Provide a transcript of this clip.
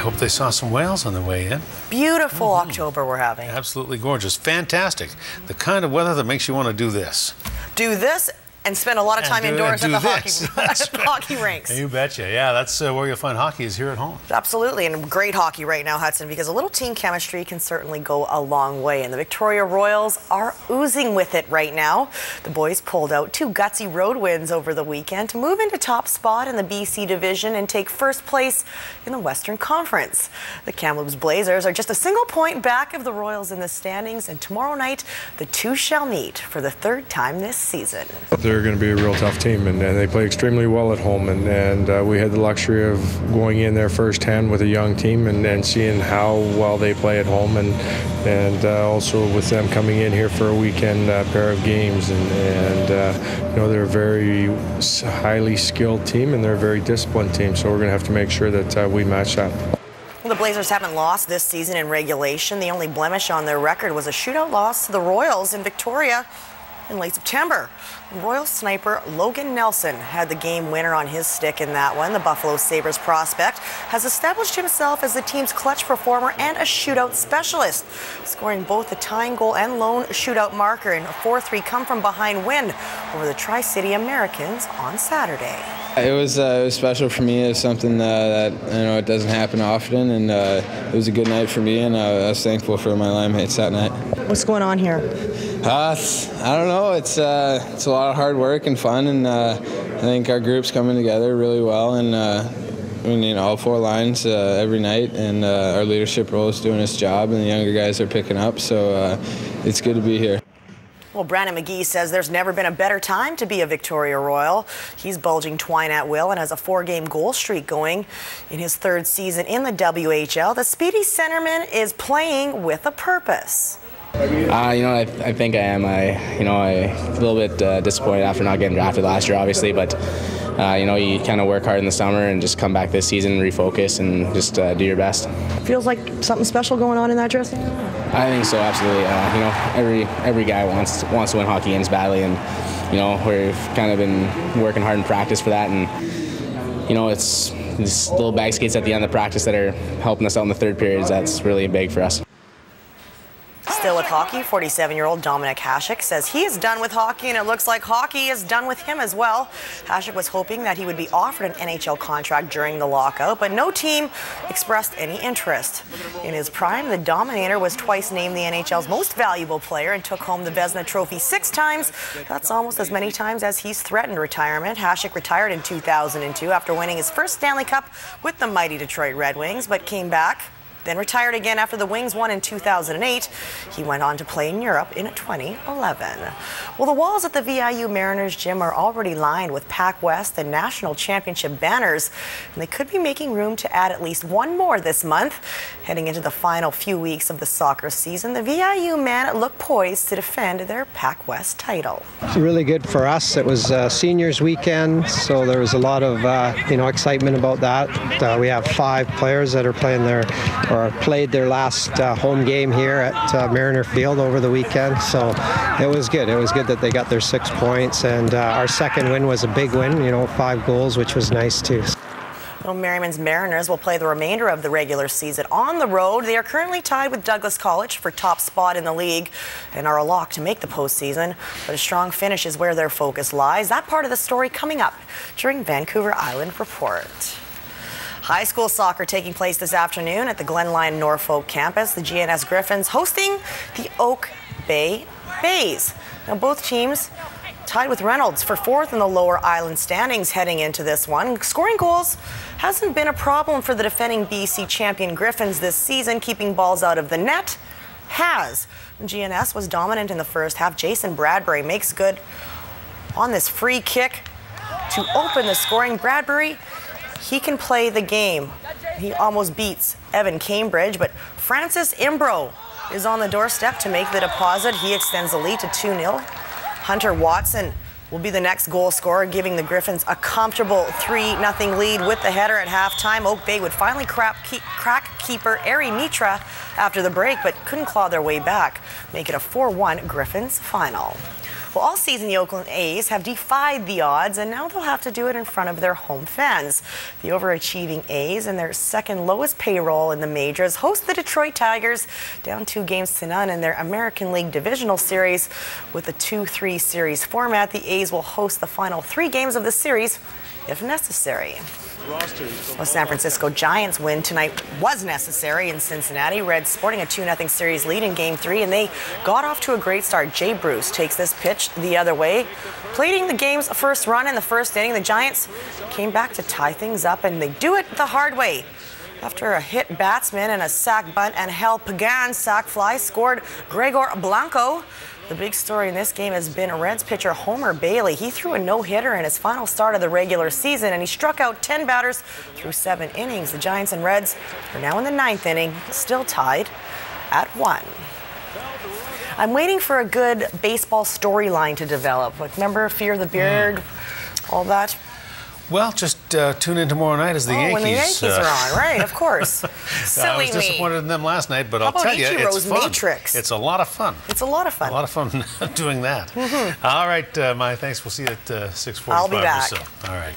hope they saw some whales on the way in. Beautiful October we're having. Absolutely gorgeous. Fantastic. The kind of weather that makes you want to do this. Do this and spend a lot of time indoors at the hockey rinks. You betcha. Yeah, that's where you'll find hockey is here at home. Absolutely, and great hockey right now, Hudson, because a little team chemistry can certainly go a long way, and the Victoria Royals are oozing with it right now. The boys pulled out 2 gutsy road wins over the weekend to move into top spot in the BC division and take first place in the Western Conference. The Kamloops Blazers are just a single point back of the Royals in the standings, and tomorrow night the two shall meet for the 3rd time this season. They're going to be a real tough team, and they play extremely well at home, and we had the luxury of going in there firsthand with a young team and seeing how well they play at home, and also with them coming in here for a weekend pair of games, and you know, they're a very highly skilled team and they're a very disciplined team, so we're going to have to make sure that we match that. Well, the Blazers haven't lost this season in regulation. The only blemish on their record was a shootout loss to the Royals in Victoria in late September. Royal sniper Logan Nelson had the game winner on his stick in that one. The Buffalo Sabres prospect has established himself as the team's clutch performer and a shootout specialist, scoring both the tying goal and lone shootout marker in a 4-3 come-from-behind win over the Tri-City Americans on Saturday. It was special for me. It's something that it doesn't happen often, and it was a good night for me, and I was thankful for my line mates that night. What's going on here? I don't know. It's a lot of hard work and fun, and I think our group's coming together really well, and all 4 lines every night, and our leadership role is doing its job, and the younger guys are picking up, so it's good to be here. Well, Brandon McGee says there's never been a better time to be a Victoria Royal. He's bulging twine at will and has a 4-game goal streak going in his 3rd season in the WHL. The speedy centerman is playing with a purpose. I think I am. I'm a little bit disappointed after not getting drafted last year, obviously, but you kind of work hard in the summer and just come back this season and refocus and just do your best. Feels like something special going on in that dressing room? I think so, absolutely. Every guy wants to win hockey games badly, and we've kind of been working hard in practice for that, and it's these little bag skates at the end of practice that are helping us out in the 3rd periods. That's really big for us. Still with hockey, 47-year-old Dominic Hasek says he is done with hockey, and it looks like hockey is done with him as well. Hasek was hoping that he would be offered an NHL contract during the lockout, but no team expressed any interest. In his prime, the Dominator was twice named the NHL's most valuable player and took home the Vezina Trophy 6 times. That's almost as many times as he's threatened retirement. Hasek retired in 2002 after winning his first Stanley Cup with the mighty Detroit Red Wings, but came back, then retired again after the Wings won in 2008. He went on to play in Europe in 2011. Well, the walls at the VIU Mariners gym are already lined with Pac West and National Championship banners, and they could be making room to add at least one more this month. Heading into the final few weeks of the soccer season, the VIU men look poised to defend their Pac West title. It's really good for us. It was seniors weekend, so there was a lot of excitement about that. We have 5 players that are played their last home game here at Mariner Field over the weekend, so it was good. It was good that they got their 6 points, and our second win was a big win, 5 goals, which was nice too. Well, Merriman's Mariners will play the remainder of the regular season on the road. They are currently tied with Douglas College for top spot in the league and are a lock to make the postseason, but a strong finish is where their focus lies. That part of the story coming up during Vancouver Island Report. High school soccer taking place this afternoon at the Glen Lyon Norfolk campus. The GNS Griffins hosting the Oak Bay Bays. Now, both teams tied with Reynolds for 4th in the lower island standings heading into this one. Scoring goals hasn't been a problem for the defending BC champion Griffins this season. Keeping balls out of the net has. GNS was dominant in the first half. Jason Bradbury makes good on this free kick to open the scoring. Bradbury, he can play the game. He almost beats Evan Cambridge, but Francis Imbro is on the doorstep to make the deposit. He extends the lead to 2-0. Hunter Watson will be the next goal scorer, giving the Griffins a comfortable 3-0 lead with the header at halftime. Oak Bay would finally crack keeper Ari Mitra after the break, but couldn't claw their way back, make it a 4-1 Griffins final. Well, all season the Oakland A's have defied the odds, and now they'll have to do it in front of their home fans. The overachieving A's and their second lowest payroll in the majors host the Detroit Tigers, down 2-0 in their American League Divisional Series. With a 2-3 series format, the A's will host the final 3 games of the series if necessary. The San Francisco Giants win tonight was necessary in Cincinnati. Reds sporting a 2-0 series lead in Game 3, and they got off to a great start. Jay Bruce takes this pitch the other way. Plating the game's first run in the first inning, the Giants came back to tie things up, and they do it the hard way. After a hit batsman and a sac bunt, and Angel Pagan's sac fly scored Gregor Blanco. The big story in this game has been Reds pitcher Homer Bailey. He threw a no-hitter in his final start of the regular season, and he struck out 10 batters through 7 innings. The Giants and Reds are now in the 9th inning, still tied at 1. I'm waiting for a good baseball storyline to develop. Like, remember Fear the Beard, all that? Well, just tune in tomorrow night as the Yankees. When the Yankees are on, right, of course. I was disappointed in them last night, but I'll tell you, it's fun. Matrix? It's a lot of fun. It's a lot of fun. A lot of fun doing that. All right, Mai, thanks. We'll see you at 6:45 I'll be back. or so. All right.